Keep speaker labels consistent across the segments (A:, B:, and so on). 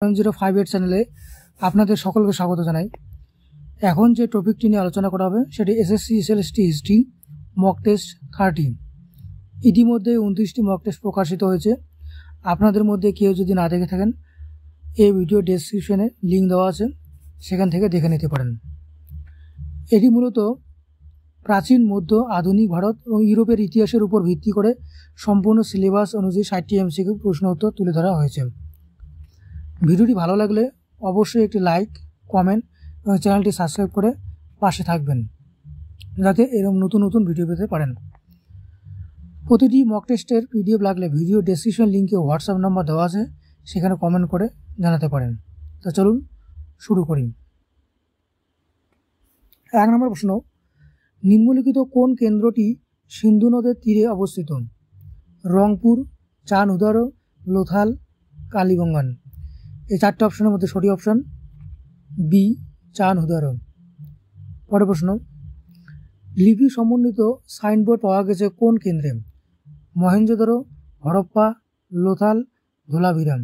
A: 1058 চ্যানেলে আপনাদের সকলকে স্বাগত জানাই। এখন যে টপিকটি নিয়ে আলোচনা করা হবে সেটি SSC SLST history mock test 30। ইতিমধ্যে 29টি মক টেস্ট প্রকাশিত হয়েছে। আপনাদের মধ্যে কেউ যদি না দেখে থাকেন, এই ভিডিও ডেসক্রিপশনে লিঙ্ক দেওয়া আছে, সেখান থেকে দেখে নিতে পারেন। এটি মূলত প্রাচীন, মধ্য, আধুনিক ভারত এবং ইউরোপের ইতিহাসের উপর ভিত্তি করে সম্পূর্ণ সিলেবাস অনুযায়ী 60টি এমসিকিউ প্রশ্ন উত্তর তুলে ধরা হয়েছে। ভিডিওটি ভালো লাগলে অবশ্যই একটি লাইক, কমেন্ট এবং চ্যানেলটি সাবস্ক্রাইব করে পাশে থাকবেন, যাতে এরকম নতুন নতুন ভিডিও পেতে পারেন। প্রতিটি মক টেস্টের পিডিএফ লাগলে ভিডিও ডেসক্রিপশন লিঙ্কে হোয়াটসঅ্যাপ নাম্বার দেওয়া আছে, সেখানে কমেন্ট করে জানাতে পারেন। তো চলুন শুরু করি। 1 নম্বর প্রশ্ন, নিম্নলিখিত কোন কেন্দ্রটি সিন্ধু নদের তীরে অবস্থিত? রংপুর, চানউদার, লোথাল, কালীবঙ্গান। এই 4টে অপশনের মধ্যে সঠিক অপশন বি, চানউদার। পরের প্রশ্ন, লিপি সমন্বিত সাইনবোর্ড পাওয়া গেছে কোন কেন্দ্রে? মহেঞ্জোদারো, হরপ্পা, লোথাল, ধোলাভিরাম।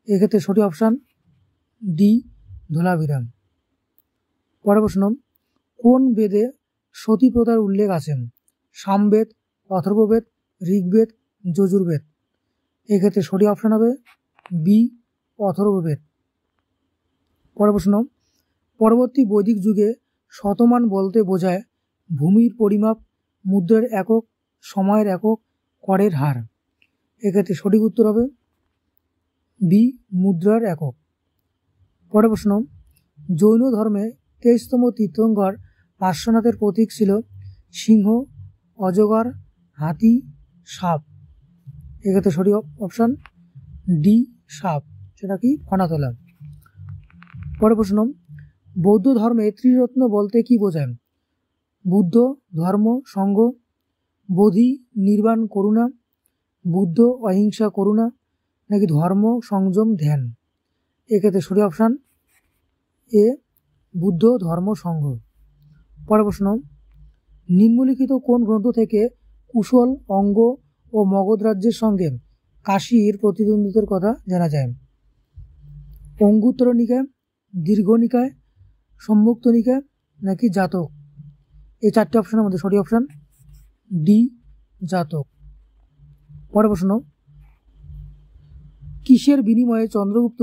A: এক্ষেত্রে সঠিক অপশান ডি, ধোলাভিরাম। পরের প্রশ্ন, কোন বেদে সতী প্রথার উল্লেখ আছে? সামবেদ, অথর্ববেদ, ঋগ্বেদ, যজুর্বেদ। এক্ষেত্রে সঠিক অপশান হবে বি, অথর্ববেদ। পরের প্রশ্ন, পরবর্তী বৈদিক যুগে শতমান বলতে বোঝায় ভূমির পরিমাপ, মুদ্রার একক, সময়ের একক, করের হার। এক্ষেত্রে সঠিক উত্তর হবে বি, মুদ্রার একক। পরের প্রশ্ন, জৈন ধর্মে 23তম তীর্থঙ্কর পার্শ্বনাথের প্রতীক ছিল সিংহ, অজগর, হাতি, সাপ। এক্ষেত্রে সঠিক অপশান ডি, সাপ, সেটা কি ফনাতলা। পরের প্রশ্ন, বৌদ্ধ ধর্মে ত্রিরত্ন বলতে কি বোঝায়? বুদ্ধ, ধর্ম, সঙ্ঘ, বোধি, নির্বাণ, করুণা, বুদ্ধ, অহিংসা, করুণা, নাকি ধর্ম, সংযম, ধ্যান। এক্ষেত্রে সঠিক অপশান এ, বুদ্ধ, ধর্ম, সঙ্ঘ। পরের প্রশ্ন, নিম্নলিখিত কোন গ্রন্থ থেকে কুশল, অঙ্গ ও মগধ রাজ্যের সঙ্গে কাশীর প্রতিদ্বন্দ্বিতার কথা জানা যায়? অঙ্গুত্তর নিকায়, দীর্ঘ নিকায়, সম্মুক্ত নিকায়, নাকি জাতক। এই 4টে অপশনের মধ্যে সঠিক অপশান ডি, জাতক। পরের প্রশ্ন, কিসের বিনিময়ে চন্দ্রগুপ্ত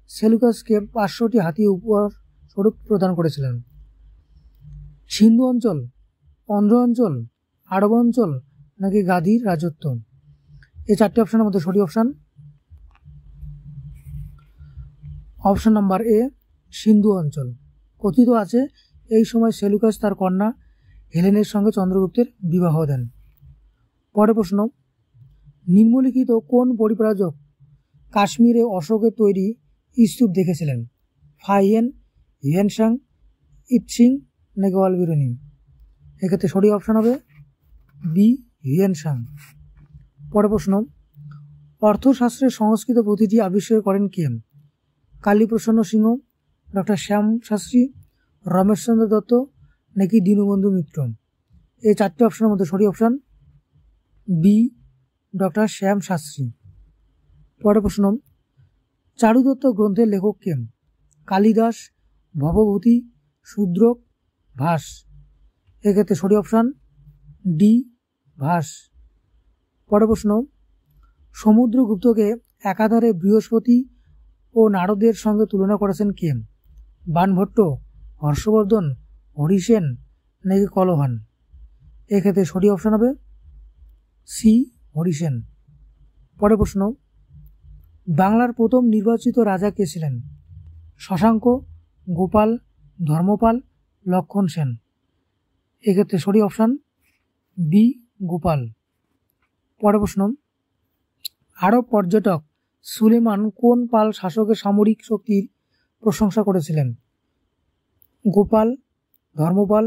A: সেলুকাসকে 500টি হাতি উপহার স্বরূপ প্রদান করেছিলেন? সিন্ধু অঞ্চল, অন্ধ্র অঞ্চল, আরব অঞ্চল, নাকি গাদির রাজত্ব। এই 4টে অপশনের মধ্যে সঠিক অপশান অপশন নাম্বার এ, সিন্ধু অঞ্চল। কথিত আছে এই সময় সেলুকাস তার কন্যা হেলেনের সঙ্গে চন্দ্রগুপ্তের বিবাহ দেন। পরের প্রশ্ন, নিম্নলিখিত কোন পরিব্রাজক কাশ্মীরে অশোকের তৈরি স্তূপ দেখেছিলেন? ফাহিয়েন, হিউয়েনসাং, ইৎসিং, নাকি অলবিরুনি। এক্ষেত্রে সঠিক অপশান হবে বি, হিউয়েনসাং। পরের প্রশ্ন, অর্থশাস্ত্রের সংস্কৃত পুঁথিটি আবিষ্কার করেন কে? কালীপ্রসন্ন সিংহ, ডক্টর শ্যাম শাস্ত্রী, রমেশচন্দ্র দত্ত, নাকি দীনবন্ধু মিত্র। এই 4টে অপশনের মধ্যে সঠিক অপশান বি, ডক্টর শ্যাম শাস্ত্রী। পরের প্রশ্ন, চারুদত্ত গ্রন্থের লেখক কে? কালিদাস, ভবভূতি, শূদ্রক, ভাস। এক্ষেত্রে সঠিক অপশান ডি, ভাস। পরের প্রশ্ন, সমুদ্রগুপ্তকে একাধারে বৃহস্পতি ও নারদের সঙ্গে তুলনা করেছেন কে? বাণভট্ট, হর্ষবর্ধন, হরিসেন, নাকি কলহান। এক্ষেত্রে সঠিক অপশান হবে সি, হরিসেন। পরের প্রশ্ন, বাংলার প্রথম নির্বাচিত রাজা কে ছিলেন? শশাঙ্ক, গোপাল, ধর্মপাল, লক্ষণ সেন। এক্ষেত্রে সঠিক অপশান বি, গোপাল। পরের প্রশ্ন, আরব পর্যটক সুলেমান কোন পাল শাসকের সামরিক শক্তির প্রশংসা করেছিলেন? গোপাল, ধর্মপাল,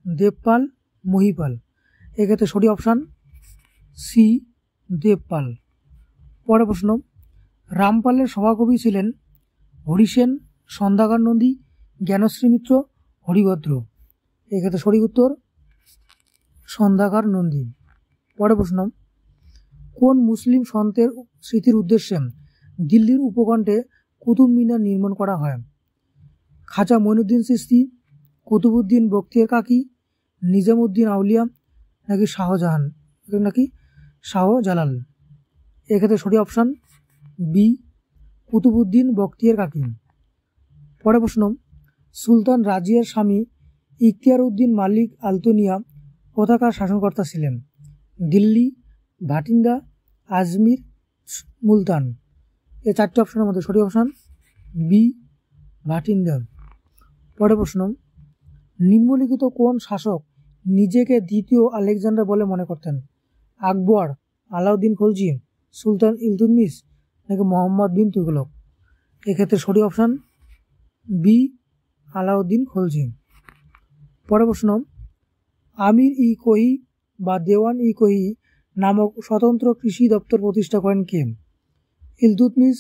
A: দেবপাল, মহিপাল। এক্ষেত্রে সঠিক অপশান সি, দেবপাল। পরের প্রশ্ন, রামপালের সভাকবি ছিলেন হরিসেন, সন্ধ্যাকার নন্দী, জ্ঞানশ্রী মিত্র, হরিভদ্র। এক্ষেত্রে সঠিক উত্তর সন্ধ্যাকার নন্দী। পরের প্রশ্ন, কোন মুসলিম সন্তের স্মৃতির উদ্দেশ্যে দিল্লির উপকণ্ঠে কুতুব মিনার নির্মাণ করা হয়? খাজা মঈনুদ্দিন চিশতি, কুতুবউদ্দিন বখতিয়ার কাকি, নিজামউদ্দিন আউলিয়া নাকি শাহজাহান নাকি শাহজালাল? এক্ষেত্রে সঠিক অপশান বি, কুতুবউদ্দিন বখতিয়ার কাকি। পরের প্রশ্ন, সুলতান রাজিয়ার স্বামী ইখতিয়ার উদ্দিন মালিক আলতুনিয়া কোথাকার শাসনকর্তা ছিলেন? দিল্লি, ভাটিন্ডা, আজমির, মুলতান? এই চারটি অপশনের মধ্যে সঠিক অপশান বি, ভাটিন্ডা। পরের প্রশ্ন, নিম্নলিখিত কোন শাসক নিজেকে দ্বিতীয় আলেকজান্ডার বলে মনে করতেন? আকবর, আলাউদ্দিন খলজি, সুলতান ইলতুৎমিশ নাকি মোহাম্মদ বিন তুগলক? এক্ষেত্রে সঠিক অপশান বি, আলাউদ্দিন খলজি। পরের প্রশ্ন, আমির ই কোহি বা দেওয়ান ই কোহি নামক স্বতন্ত্র কৃষি দপ্তর প্রতিষ্ঠা করেন কে? ইলতুৎমিশ,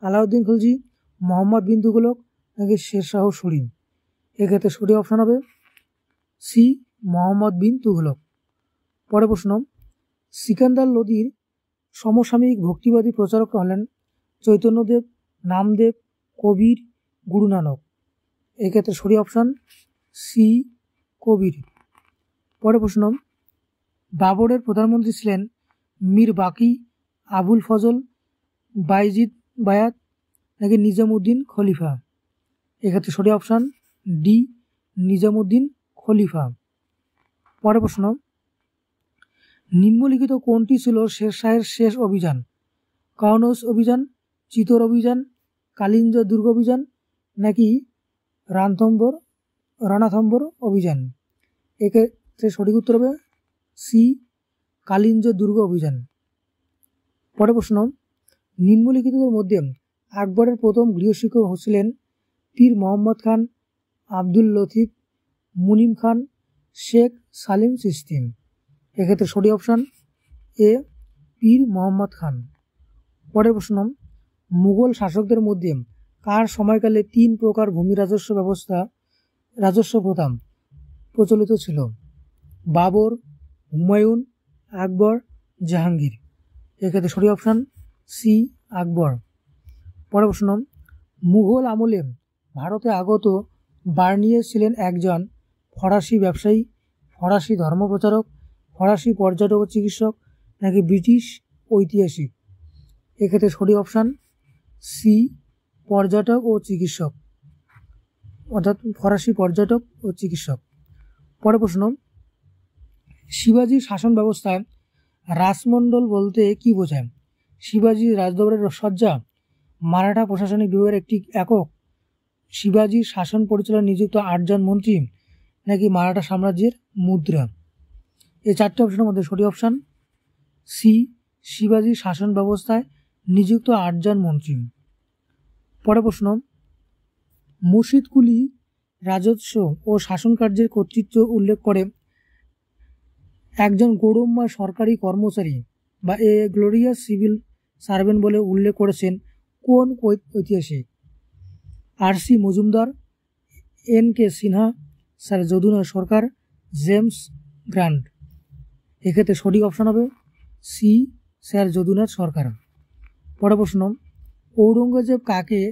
A: আলাউদ্দিন খলজি, মোহাম্মদ বিন তুগলক নাকি শেরশাহ সূরি? এক্ষেত্রে সঠিক অপশান হবে সি, মোহাম্মদ বিন তুগলক। পরের প্রশ্ন, সিকান্দার লোদির সমসাময়িক ভক্তিবাদী প্রচারক হলেন চৈতন্যদেব, নামদেব, কবির, গুরু নানক? এক্ষেত্রে সঠিক অপশান সি, কবির। পরের প্রশ্ন, বাবরের প্রধানমন্ত্রী ছিলেন মীর বাকি, আবুল ফজল, বাইজিদ বায়াত নাকি নিজামউদ্দিন খলিফা? এক্ষেত্রে সঠিক অপশান ডি, নিজামউদ্দিন খলিফা। পরের প্রশ্ন, নিম্নলিখিত কোনটি ছিল শেরশাহের শেষ অভিযান? কাউনৌজ অভিযান, চিতোর অভিযান, কালিঞ্জ দুর্গ অভিযান নাকি রানাথম্বর অভিযান? এক্ষেত্রে সঠিক উত্তর হবে সি, কালিঞ্জ দুর্গ অভিযান। পরের প্রশ্ন, নিম্নলিখিতদের মধ্যে আকবরের প্রথম গৃহশিক্ষক ছিলেন পীর মোহাম্মদ খান, আব্দুল লতিফ, মুনিম খান, শেখ সালিম চিশতি? এক্ষেত্রে সঠিক অপশান এ, পীর মোহাম্মদ খান। পরের প্রশ্ন, মুঘল শাসকদের মধ্যে কার সময়কালে 3 প্রকার ভূমি রাজস্ব প্রথা প্রচলিত ছিল? বাবর, হুমায়ুন, আকবর, জাহাঙ্গীর? এক্ষেত্রে সঠিক অপশান সি, আকবর। পরের প্রশ্ন, মুঘল আমলে ভারতে আগত বার্নিয়ার ছিলেন একজন ফরাসি ব্যবসায়ী, ফরাসি ধর্মপ্রচারক, ফরাসি পর্যটক ও চিকিৎসক নাকি ব্রিটিশ ঐতিহাসিক? এক্ষেত্রে সঠিক অপশান সি, পর্যটক ও চিকিৎসক, অর্থাৎ ফরাসি পর্যটক ও চিকিৎসক। পরের প্রশ্ন, শিবাজির শাসন ব্যবস্থায় রাজমণ্ডল বলতে কি বোঝায়? শিবাজির রাজদরবারের সজ্জা, মারাঠা প্রশাসনিক বিভাগের একটি একক, শিবাজির শাসন পরিচালনায় নিযুক্ত 8 জন মন্ত্রী নাকি মারাঠা সাম্রাজ্যের মুদ্রা? এই 4টি অপশনের মধ্যে সঠিক অপশান সি, শিবাজির শাসন ব্যবস্থায় নিযুক্ত 8 জন মন্ত্রী। পরের প্রশ্ন, মুর্শিদ কুলি রাজস্ব ও শাসন কার্যের কর্তৃত্ব উল্লেখ করে একজন গৌরবময় সরকারি কর্মচারী বা এ গ্লোরিয়াস সিভিল সার্ভেন্ট বলে উল্লেখ করেছেন কোন ঐতিহাসিক? RC. Majumdar, NK. Sinha, sir Jadunath Sarkar, James Grant? এক্ষেত্রে সঠিক অপশান হবে সি, স্যার যদুনাথ সরকার। পরের প্রশ্ন, ঔরঙ্গজেব কাকে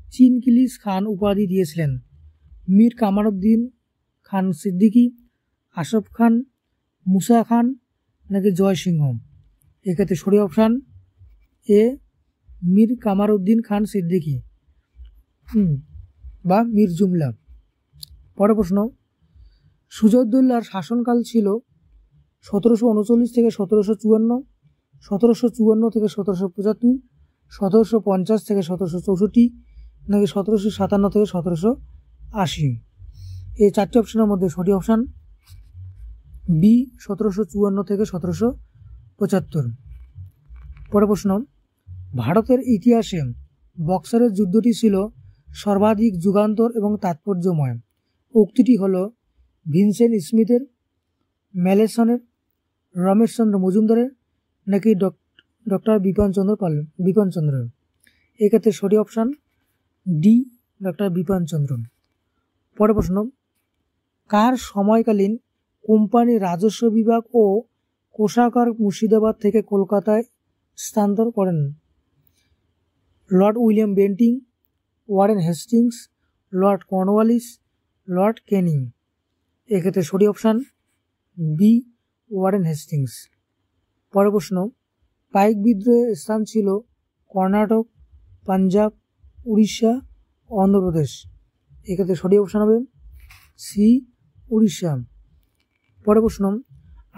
A: চিনকিলিস খান উপাধি দিয়েছিলেন? মীর কামারউদ্দিন খান সিদ্দিকী, আশফ খান, মুসা খান নাকি জয় সিংহ? এক্ষেত্রে সঠিক অপশান এ, মীর কামারউদ্দিন খান সিদ্দিকী বা মীর জুমলা। পরের প্রশ্ন, সুজাউদ্দৌলার শাসনকাল ছিল 1739 থেকে 1754, 1754 থেকে 1775, 1750 থেকে 1764 নাকি 1757 থেকে 1780? এই 4টি অপশনের মধ্যে সঠিক অপশান বি, 1754 থেকে 1775। পরের প্রশ্ন, ভারতের ইতিহাসে বক্সারের যুদ্ধটি ছিল সর্বাধিক যুগান্তর এবং তাৎপর্যময়। উক্তিটি হল ভিনসেন্ট স্মিথের, ম্যালেসনের, রমেশচন্দ্র মজুমদারের নাকি ডক্টর বিপিনচন্দ্রের? এক্ষেত্রে সঠিক অপশান ডি, ডক্টর বিপিনচন্দ্র। পরের প্রশ্ন, কার সময়কালীন কোম্পানির রাজস্ব বিভাগ ও কোষাগার মুর্শিদাবাদ থেকে কলকাতায় স্থানান্তর করেন? Lord William Bentinck, Warren Hastings, Lord Cornwallis, Lord Canning. এক্ষেত্রে সঠিক অপশান বি ওয়ারেন হেস্টিংস। পরের প্রশ্ন, পাইক বিদ্রোহের স্থান ছিল কর্ণাটক, পাঞ্জাব, উড়িষ্যা, অন্ধ্রপ্রদেশ। এক্ষেত্রে সঠিক অপশান হবে সি উড়িষ্যা। পরের প্রশ্ন,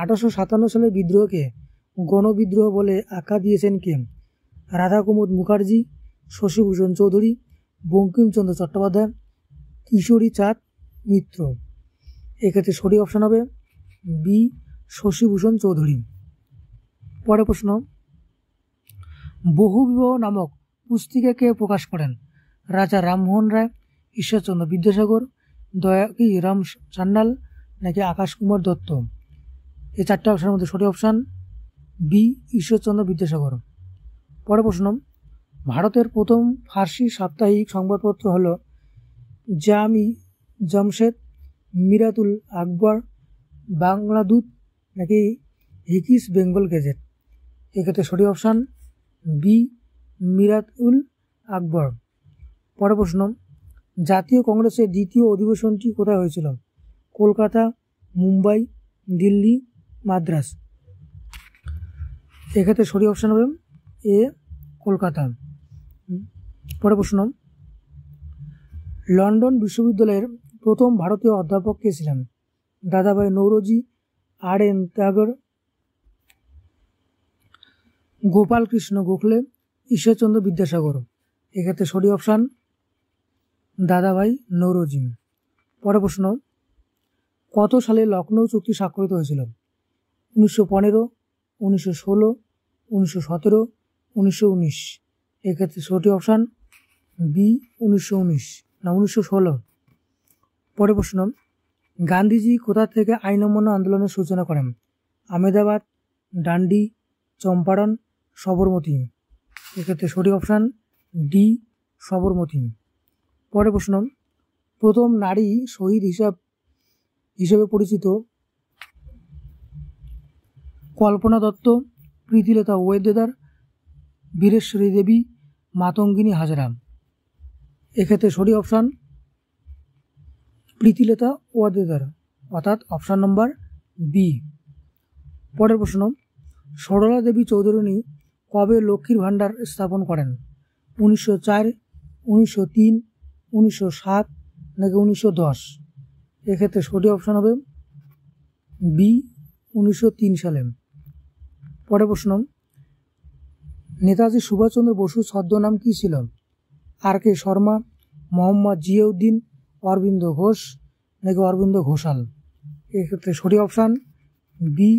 A: 1857 সালের বিদ্রোহকে গণবিদ্রোহ বলে আখ্যা দিয়েছেন কে? রাধাকুমুদ মুখার্জি, শশীভূষণ চৌধুরী, বঙ্কিমচন্দ্র চট্টোপাধ্যায়, কিশোরী চাঁদ মিত্র। এক্ষেত্রে সঠিক অপশান হবে বি শশীভূষণ চৌধুরী। পরের প্রশ্ন, বহুবিবাহ নামক পুস্তিকা কে প্রকাশ করেন? রাজা রামমোহন রায়, ঈশ্বরচন্দ্র বিদ্যাসাগর, দয়াকি রাম সান্যাল, নাকি আকাশ কুমার দত্ত? এই চারটে অপশানের মধ্যে সঠিক অপশান বি ঈশ্বরচন্দ্র বিদ্যাসাগর। পরের প্রশ্ন, ভারতের প্রথম ফার্সি সাপ্তাহিক সংবাদপত্র হল জামি জামশেদ, মিরাতুল আকবর, বাংলাদূত, নাকি হিকিস বেঙ্গল গেজেট? এক্ষেত্রে সঠিক অপশান বি মিরাতুল আকবর। পরের প্রশ্ন, জাতীয় কংগ্রেসের দ্বিতীয় অধিবেশনটি কোথায় হয়েছিল? কলকাতা, মুম্বাই, দিল্লি, মাদ্রাস। এক্ষেত্রে সঠিক অপশান হবে এ কলকাতা। পরের প্রশ্ন, লন্ডন বিশ্ববিদ্যালয়ের প্রথম ভারতীয় অধ্যাপক কে ছিলেন? দাদাভাই নৌরোজি, আর এন ত্যাগর, গোপাল কৃষ্ণ গোখলে, ঈশ্বরচন্দ্র বিদ্যাসাগর। এক্ষেত্রে সঠিক অপশান দাদাভাই নৌরোজি। পরের প্রশ্ন, কত সালে লখনৌ চুক্তি স্বাক্ষরিত হয়েছিল? 1915, 1916, 1917, 1919। এক্ষেত্রে সঠিক অপশান বি 1916। পরের প্রশ্ন, গান্ধীজি কোথা থেকে আইন অমান্য আন্দোলনের সূচনা করেন? আহমেদাবাদ, ডান্ডি, চম্পারণ, সবরমতী। এক্ষেত্রে সঠিক অপশান ডি সবরমতী। পরের প্রশ্ন, প্রথম নারী শহীদ হিসেবে পরিচিত কল্পনা দত্ত, প্রীতিলতা ওয়েদেদার, বীরেশ্বরী দেবী, মাতঙ্গিনী হাজরা। এক্ষেত্রে সঠিক অপশান প্রীতিলতা ওয়েদেদার, অর্থাৎ অপশান নম্বর বি। পরের প্রশ্ন, সরলা দেবী চৌধুরানী কবে লক্ষ্মীর ভাণ্ডার স্থাপন করেন? 1904, 1903, 1907, নাকি 1910? এক্ষেত্রে সঠিক অপশান হবে বি 1903 সালে। পরের প্রশ্ন, নেতাজি সুভাষচন্দ্র বসুর ছদ্মনাম কী ছিল? আর কে শর্মা, মোহাম্মদ জিয়াউদ্দিন, অরবিন্দ ঘোষ, নাকি অরবিন্দ ঘোষাল? এক্ষেত্রে সঠিক অপশান বি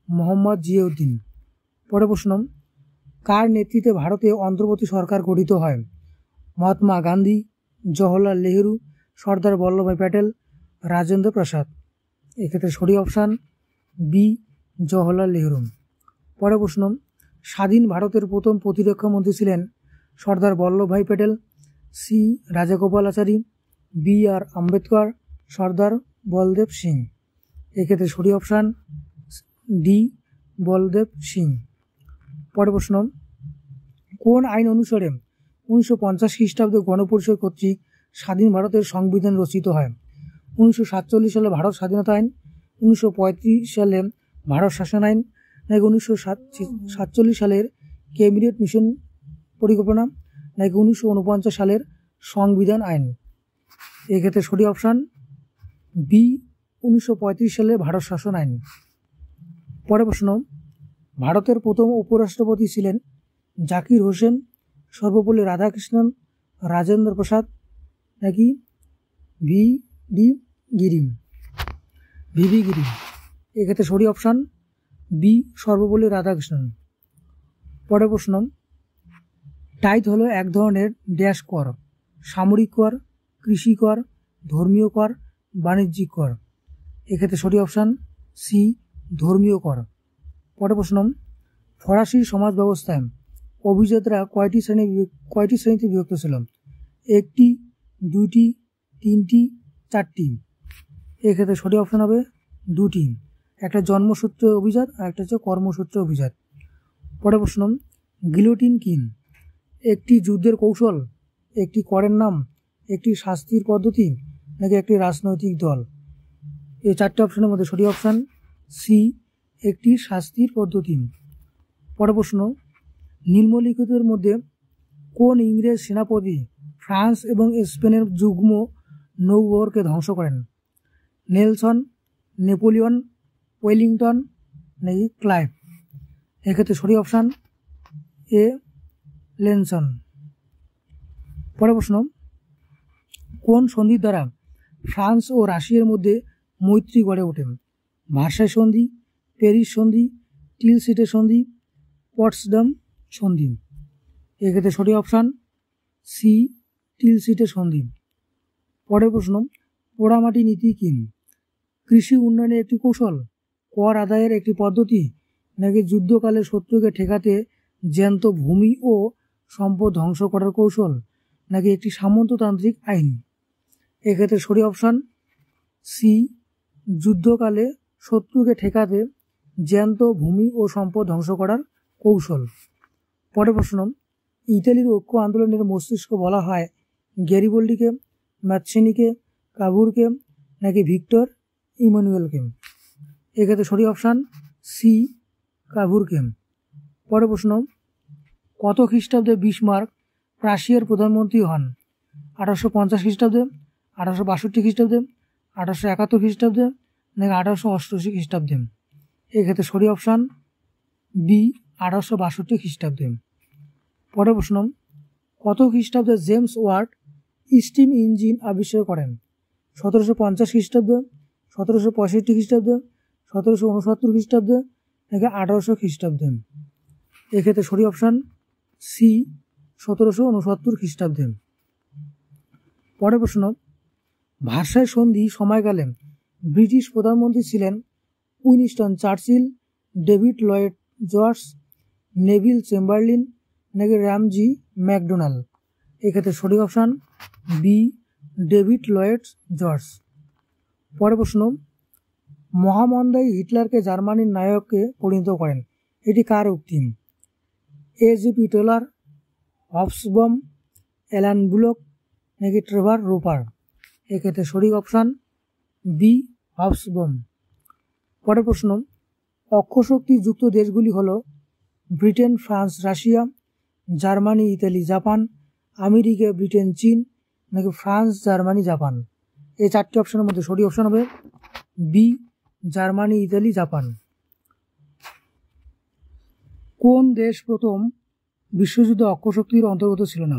A: মোহাম্মদ জিয়াউদ্দিন। পরের প্রশ্ন, কার নেতৃত্বে ভারতে অন্তর্বর্তী সরকার গঠিত হয়? মহাত্মা গান্ধী, জওহরলাল নেহরু, সর্দার বল্লভভাই প্যাটেল, রাজেন্দ্র প্রসাদ। এক্ষেত্রে সঠিক অপশান বি জওহরলাল নেহরু। পরের প্রশ্ন, স্বাধীন ভারতের প্রথম প্রতিরক্ষা মন্ত্রী ছিলেন সর্দার বল্লভভাই প্যাটেল, সি রাজাগোপালাচারী, বি আর আম্বেদকর, সর্দার বলদেব সিং। এক্ষেত্রে সঠিক অপশান ডি বলদেব সিং। পরের প্রশ্ন, কোন আইন অনুসারে 1950 খ্রিস্টাব্দে গণপরিষদ কর্তৃক স্বাধীন ভারতের সংবিধান রচিত হয়? 1947 সালে ভারত স্বাধীনতা আইন, 1935 সালে ভারত শাসন আইন, নাকি 1947 সালের ক্যাবিনেট মিশন পরিকল্পনা, নাকি 1949 সালের সংবিধান আইন? এক্ষেত্রে সঠিক অপশান বি 1935 সালে ভারত শাসন আইন। পরের প্রশ্ন, ভারতের প্রথম উপরাষ্ট্রপতি ছিলেন জাকির হোসেন, সর্বপল্লী রাধাকৃষ্ণন, রাজেন্দ্র প্রসাদ, নাকি ভিভি গিরি? এক্ষেত্রে সঠিক অপশান বি সর্বপল্লী রাধাকৃষ্ণন। পরের প্রশ্ন, টাইথ হলো এক ধরনের ড্যাশ কর: সামরিক কর, কৃষি কর, ধর্মীয় কর, বাণিজ্যিক কর। এক্ষেত্রে সঠিক অপশান সি ধর্মীয় কর। পরের প্রশ্ন, ফরাসি সমাজ ব্যবস্থায় অভিজাতরা কয়টি শ্রেণীতে বিভক্ত ছিল? 1টি, 2টি, 3টি, 4টি? এক্ষেত্রে সঠিক অপশান হবে 2টি, একটা জন্মসূত্রে অভিজাত আর একটা হচ্ছে কর্মসূত্রে অভিজাত। পরের প্রশ্ন, গিলোটিন কি? একটি যুদ্ধের কৌশল, একটি করের নাম, একটি শাস্তির পদ্ধতি, নাকি একটি রাজনৈতিক দল? এই চারটি অপশনের মধ্যে সঠিক অপশান সি, একটি শাস্তির পদ্ধতি। পরের প্রশ্ন, নিম্নলিখিতের মধ্যে কোন ইংরেজ সেনাপতি ফ্রান্স এবং স্পেনের যুগ্ম নৌবহরকে ধ্বংস করেন? নেলসন, নেপোলিয়ন, ওয়েলিংটন, নাকি ক্লাইভ? এক্ষেত্রে সঠিক অপশান এ, লেনসন। পরের প্রশ্ন, কোন সন্ধির দ্বারা ফ্রান্স ও রাশিয়ার মধ্যে মৈত্রী গড়ে ওঠে? ভার্সাই সন্ধি, প্যারিস সন্ধি, টিলসিটের সন্ধি, পটসডাম সন্ধি? এক্ষেত্রে সঠিক অপশান সি, টিলসিটের সন্ধি। পরের প্রশ্ন, পোড়ামাটি নীতি কি? কৃষি উন্নয়নের একটি কৌশল, কর আদায়ের একটি পদ্ধতি, নাকি যুদ্ধকালে শত্রুকে ঠেকাতে জ্যান্ত ভূমি ও সম্পদ ধ্বংস করার কৌশল, নাকি একটি সামন্ততান্ত্রিক আইন? এক্ষেত্রে সঠিক অপশান সি, যুদ্ধকালে শত্রুকে ঠেকাতে জ্যান্ত ভূমি ও সম্পদ ধ্বংস করার কৌশল। পরের প্রশ্ন, ইতালির ঐক্য আন্দোলনের মস্তিষ্ক বলা হয় গ্যারিবল্ডিকে, ম্যাথসিনিকে, কাভুরকে, নাকি ভিক্টর ইমানুয়েলকে? এক্ষেত্রে সঠিক অপশান সি, কাভুরকে। পরের প্রশ্ন, কত খ্রিস্টাব্দে বিসমার্ক রাশিয়ার প্রধানমন্ত্রী হন? 1850 খ্রিস্টাব্দে, 1862 খ্রিস্টাব্দে, 1871 খ্রিস্টাব্দে, নাকি 1888 খ্রিস্টাব্দে? এক্ষেত্রে সঠিক অপশান বি, 1862 খ্রিস্টাব্দে। পরের প্রশ্ন, কত খ্রিস্টাব্দে জেমস ওয়াট স্টিম ইঞ্জিন আবিষ্কার করেন? 1750 খ্রিস্টাব্দে, 1765 খ্রিস্টাব্দে, 1769 খ্রিস্টাব্দে, নাকি 1800 খ্রিস্টাব্দে? এক্ষেত্রে সঠিক অপশান সি, 1769 খ্রিস্টাব্দে। পরের প্রশ্ন, ভার্সাই সন্ধি সময়কালে ব্রিটিশ প্রধানমন্ত্রী ছিলেন Winston Churchill, David Lloyd George, Neville Chamberlain, নাকি র্যামজি ম্যাকডোনাল্ড? এক্ষেত্রে সঠিক option B, David Lloyd George. পরের প্রশ্ন, মহামন্দাই হিটলারকে জার্মানির নায়ককে পরিণত করেন, এটি কার উক্তি? এ.জি.পি. টেলর, হবসবম, অ্যালান বুলক, নাকি ট্রেভার রোপার? এক্ষেত্রে সঠিক অপশান বি, হবসবম। পরের প্রশ্ন, অক্ষশক্তি যুক্ত দেশগুলি হল Britain, France, Russia, Germany, Italy, Japan, America, Britain, চীন, নাকি ফ্রান্স, জার্মানি, জাপান? এই চারটি অপশনের মধ্যে সঠিক অপশন হবে বি, জার্মানি, ইতালি, জাপান। কোন দেশ প্রথম বিশ্বযুদ্ধে অক্ষশক্তির অন্তর্গত ছিল না?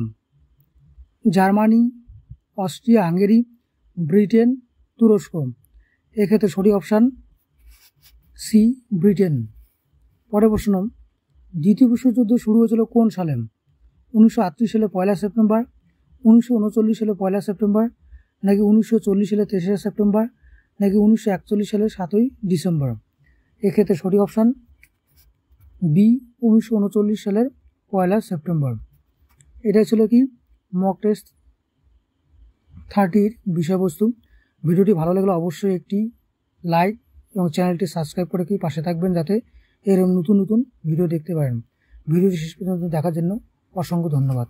A: জার্মানি, অস্ট্রিয়া হাঙ্গেরি, ব্রিটেন, তুরস্ক? এক্ষেত্রে সঠিক অপশান সি, ব্রিটেন। পরের প্রশ্ন, দ্বিতীয় বিশ্বযুদ্ধ শুরু হয়েছিল কোন সালে? 1938 সালে 1 সেপ্টেম্বর, 1939 সালে 1 সেপ্টেম্বর, নাকি 1940 সালে 3 সেপ্টেম্বর, নাকি 1941 সালে 7 ডিসেম্বর? এক্ষেত্রে সঠিক অপশান বি, 1939 সালের 1 সেপ্টেম্বর। এটা ছিল কি মক টেস্ট 30 বিষয়বস্তু। ভিডিওটি ভালো লাগলে অবশ্যই একটি লাইক এবং চ্যানেলটি সাবস্ক্রাইব করে কি পাশে থাকবেন, যাতে এরকম নতুন নতুন ভিডিও দেখতে পারেন। ভিডিওটি শেষ পর্যন্ত দেখার জন্য অসংখ্য ধন্যবাদ।